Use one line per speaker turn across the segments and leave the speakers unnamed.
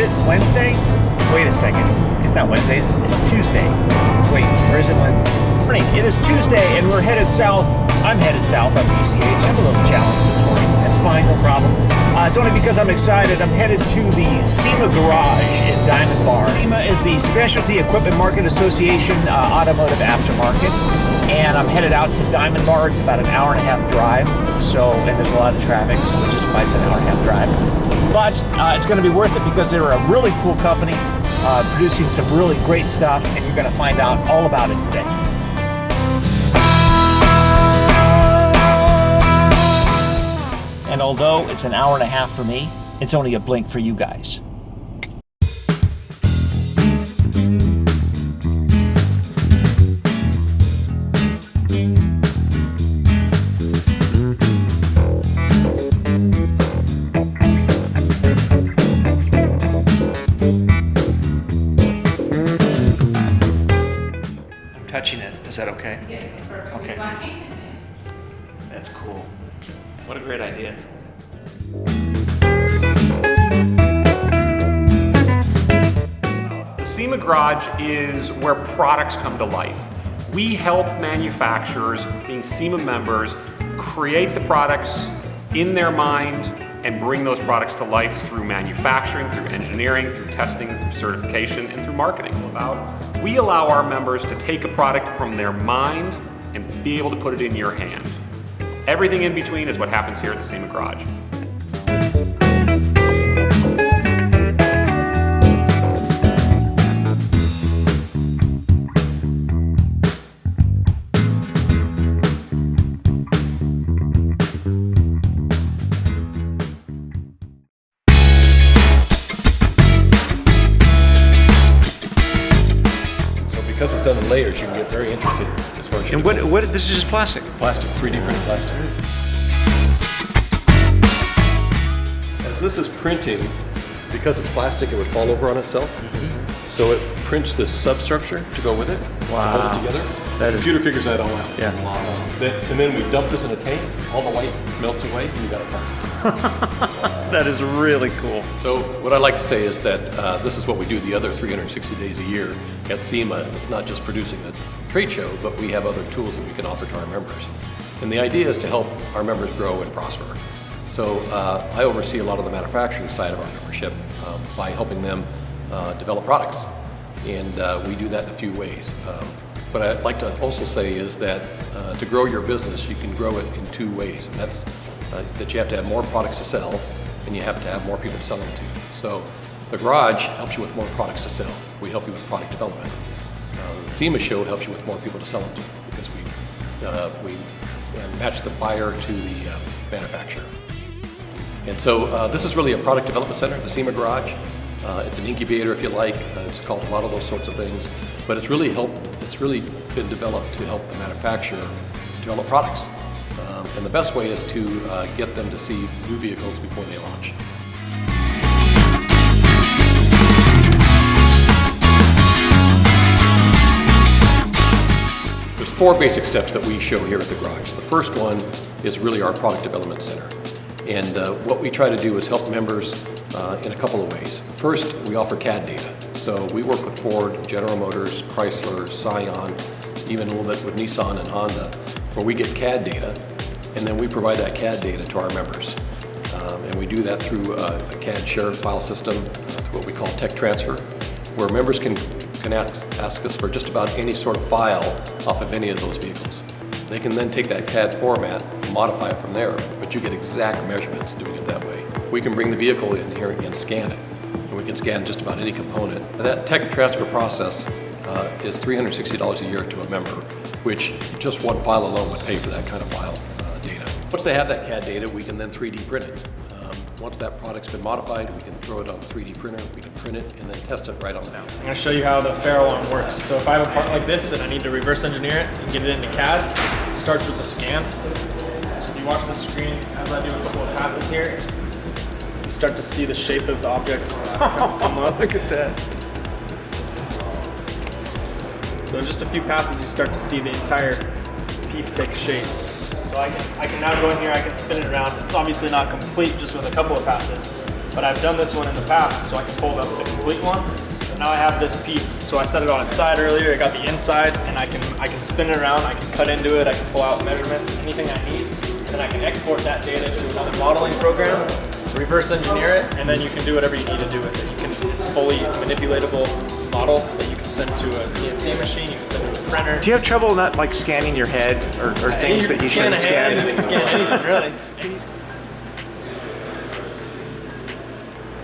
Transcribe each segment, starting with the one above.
it Wednesday? Wait a second. It's not Wednesday, it's Tuesday. Wait, or is it Wednesday? Morning, it is Tuesday and we're headed south. I'm headed south on PCH. I'm a little challenged this morning. That's fine, no problem. It's only because I'm excited. I'm headed to the SEMA Garage in Diamond Bar. SEMA is the Specialty Equipment Market Association Automotive Aftermarket. And I'm headed out to Diamond Bar. It's about an hour and a half drive. So, and there's a lot of traffic, so which is why it's an hour and a half drive. But it's going to be worth it because they're a really cool company producing some really great stuff, and you're going to find out all about it today. And although it's an hour and a half for me, it's only a blink for you guys. I'm touching it. Is that okay?
Yes, it's perfectly
Okay.
fine.
That's cool. What a great idea.
The SEMA Garage is where products come to life. We help manufacturers, being SEMA members, create the products in their mind and bring those products to life through manufacturing, through engineering, through testing, through certification, and through marketing. We allow our members to take a product from their mind and be able to put it in your hand. Everything in between is what happens here at the SEMA Garage.
Because it's done in layers, you can get very intricate as far as
And what? This is just plastic.
plastic, 3D printed plastic. As this is printing, because it's plastic, it would fall over on itself. So it prints this substructure to go with it,
Wow.
to hold it together.
That
The
is-
computer figures that all out.
Yeah.
And then we dump this in a tank, all the white melts away, and you got a part.
That is really cool.
So what I like to say is that this is what we do the other 360 days a year at SEMA. It's not just producing a trade show, but we have other tools that we can offer to our members. And the idea is to help our members grow and prosper. So I oversee a lot of the manufacturing side of our membership by helping them develop products. And we do that in a few ways. What I'd like to also say is that to grow your business, you can grow it in two ways. And that's that you have to have more products to sell, and you have to have more people to sell them to. So the garage helps you with more products to sell. We help you with product development. The SEMA show helps you with more people to sell them to, because we match the buyer to the manufacturer. And so this is really a product development center, the SEMA Garage. It's an incubator, if you like. It's called a lot of those sorts of things. But it's really been developed to help the manufacturer develop products. And the best way is to get them to see new vehicles before they launch. There's 4 basic steps that we show here at the garage. The first one is really our product development center. And what we try to do is help members in a couple of ways. First, we offer CAD data. So we work with Ford, General Motors, Chrysler, Scion, even a little bit with Nissan and Honda, where we get CAD data, and then we provide that CAD data to our members. And we do that through a CAD share file system, what we call tech transfer, where members can ask us for just about any sort of file off of any of those vehicles. They can then take that CAD format and modify it from there, but you get exact measurements doing it that way. We can bring the vehicle in here and scan it, and we can scan just about any component. That tech transfer process is $360 a year to a member, which just one file alone would pay for that kind of file data. Once they have that CAD data, we can then 3D print it. Once that product's been modified, we can throw it on a 3D printer, we can print it, and then test it right on the
I'm going to show you how the ferrule one works. So if I have a part like this and I need to reverse engineer it and get it into CAD, it starts with a scan. So if you watch the screen as I do a couple of passes here, you start to see the shape of the object come up.
Look at that.
So in just a few passes, you start to see the entire piece take shape. So I can now go in here, I can spin it around. It's obviously not complete just with a couple of passes, but I've done this one in the past, so I can pull up the complete one. So now I have this piece, so I set it on its side earlier, I got the inside, and I can spin it around, I can cut into it, I can pull out measurements, anything I need, and then I can export that data to another modeling program, reverse engineer it, and then you can do whatever you need to do with it. It's fully manipulatable model that you can send to a CNC machine, you can send it to a printer.
Do you have trouble not like scanning your head or things
You
that
can
you
scan
shouldn't
a hand,
scan?
you can scan anything, really.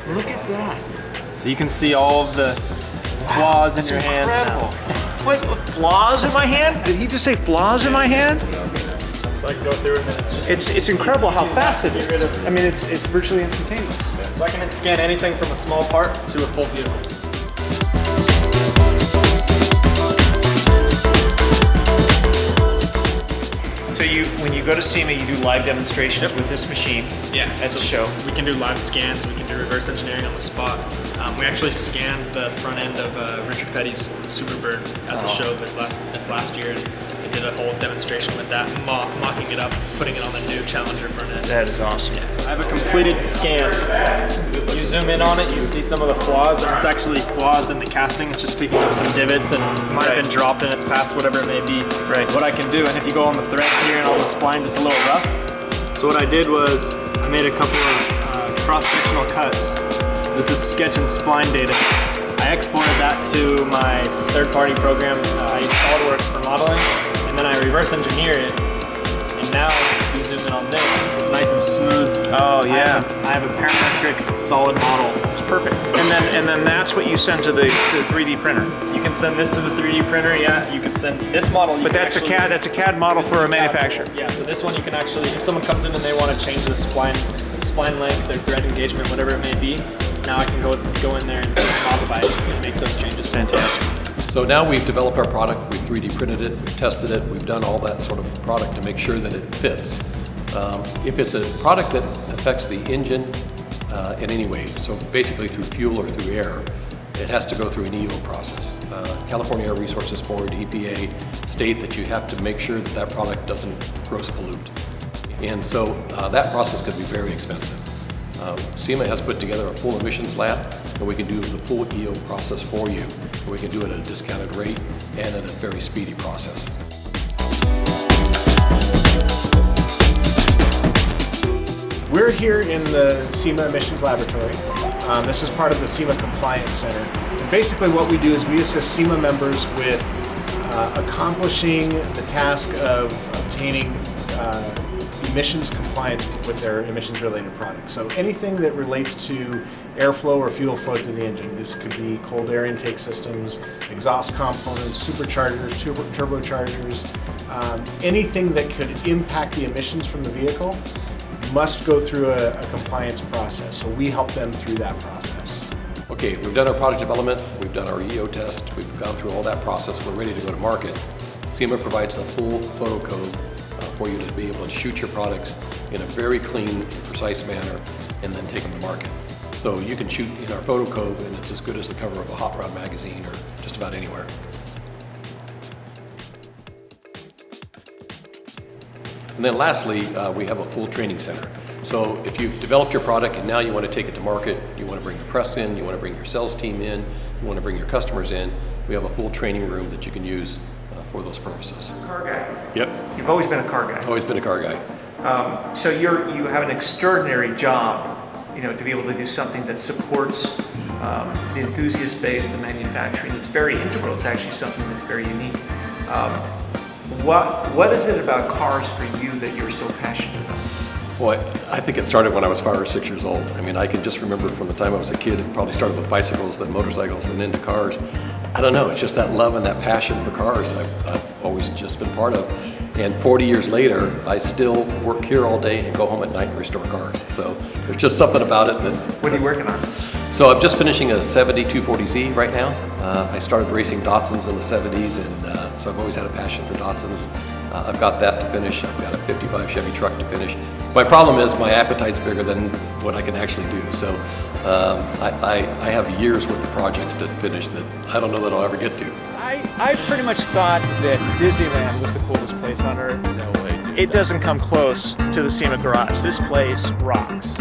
Look at that.
So you can see all of the flaws in your hand now.
What, flaws in my hand? Did he just say flaws in my hand?
So I can go through and then
It's incredible how fast it is. I mean, it's virtually instantaneous.
So I can scan anything from a small part to a full vehicle.
So when you go to SEMA, you do live demonstrations with this machine.
Yeah,
at the show.
We can do live scans, we can do reverse engineering on the spot. We actually scanned the front end of Richard Petty's Superbird at the show this last year, and we did a whole demonstration with that, mocking it up, putting it on the new Challenger front end.
That is awesome.
Yeah. I have a completed scan. You zoom in on it, you see some of the flaws, and it's actually flaws in the casting. It's just picking up some divots and might have been dropped in its past, whatever it may be.
Right.
What I can do, and if you go on the threads here and all the splines, it's a little rough. So what I did was I made a couple of cross-sectional cuts. This is sketch and spline data. I exported that to my third-party program. I use SolidWorks for modeling, and then I reverse engineer it. And now, if you zoom in on this, it's nice and smooth.
Oh yeah.
I have a parametric solid model.
It's perfect. And then that's what you send to the 3D printer.
You can send this to the 3D printer. Yeah, you can send this model.
But that's a CAD model for a manufacturer.
Yeah, so this one you can actually, if someone comes in and they want to change the spline length, their thread engagement, whatever it may be, now I can go in there and modify it and make those changes.
Fantastic.
So now we've developed our product, we've 3D printed it, we've tested it, we've done all that sort of product to make sure that it fits. If it's a product that affects the engine in any way, so basically through fuel or through air, it has to go through an EO process. California Air Resources Board, EPA, state that you have to make sure that that product doesn't gross pollute. And so that process could be very expensive. SEMA has put together a full emissions lab, and we can do the full EO process for you. We can do it at a discounted rate and at a very speedy process.
We're here in the SEMA Emissions Laboratory. This is part of the SEMA Compliance Center. And basically what we do is we assist SEMA members with accomplishing the task of obtaining emissions compliance with their emissions-related products. So anything that relates to airflow or fuel flow through the engine. This could be cold air intake systems, exhaust components, superchargers, turbochargers, anything that could impact the emissions from the vehicle must go through a compliance process. So we help them through that process.
Okay, we've done our product development, we've done our EO test, we've gone through all that process, we're ready to go to market. SEMA provides the full photo code for you to be able to shoot your products in a very clean, precise manner and then take them to market. So you can shoot in our photo code and it's as good as the cover of a Hot Rod magazine or just about anywhere. And then lastly, we have a full training center. So if you've developed your product and now you want to take it to market, you want to bring the press in, you want to bring your sales team in, you want to bring your customers in, we have a full training room that you can use for those purposes.
Car guy.
Yep.
You've always been a car guy.
Always been a car guy.
So you have an extraordinary job, to be able to do something that supports the enthusiast base, the manufacturing. It's very integral. It's actually something that's very unique. What is it about cars for you that you're so passionate about?
Well, I think it started when I was 5 or 6 years old. I mean, I can just remember from the time I was a kid, it probably started with bicycles, then motorcycles, then into cars. I don't know, it's just that love and that passion for cars I've always just been part of. And 40 years later, I still work here all day and go home at night and restore cars. So there's just something about it that...
What are you working on?
So I'm just finishing a 70 240Z right now. I started racing Datsuns in the 70s, and so I've always had a passion for Datsuns. I've got that to finish. I've got a 55 Chevy truck to finish. My problem is my appetite's bigger than what I can actually do. So I have years worth of projects to finish that I don't know that I'll ever get to.
I pretty much thought that Disneyland was the coolest place on earth. No way, dude.
It doesn't come close to the SEMA Garage. This place rocks.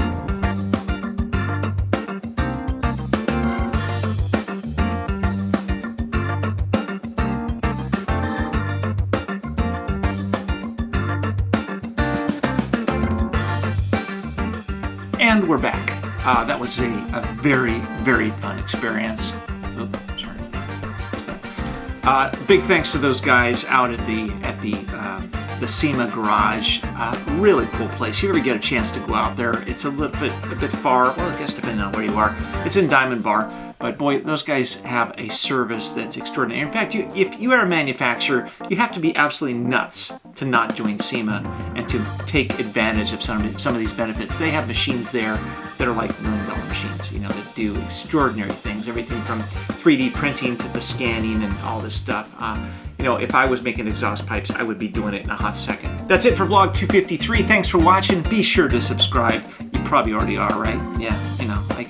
And we're back. That was a very, very fun experience. Oops, sorry. Big thanks to those guys out at the SEMA Garage. Really cool place. If you ever get a chance to go out there, it's a bit far. Well, I guess depending on where you are. It's in Diamond Bar. But boy, those guys have a service that's extraordinary. In fact, if you are a manufacturer, you have to be absolutely nuts to not join SEMA and to take advantage of some of these benefits. They have machines there that are like $1 million machines, that do extraordinary things. Everything from 3D printing to the scanning and all this stuff. If I was making exhaust pipes, I would be doing it in a hot second. That's it for vlog 253. Thanks for watching. Be sure to subscribe. You probably already are, right? Yeah,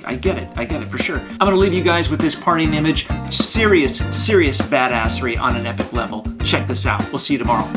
I get it. I get it for sure. I'm going to leave you guys with this parting image. Serious badassery on an epic level. Check this out. We'll see you tomorrow.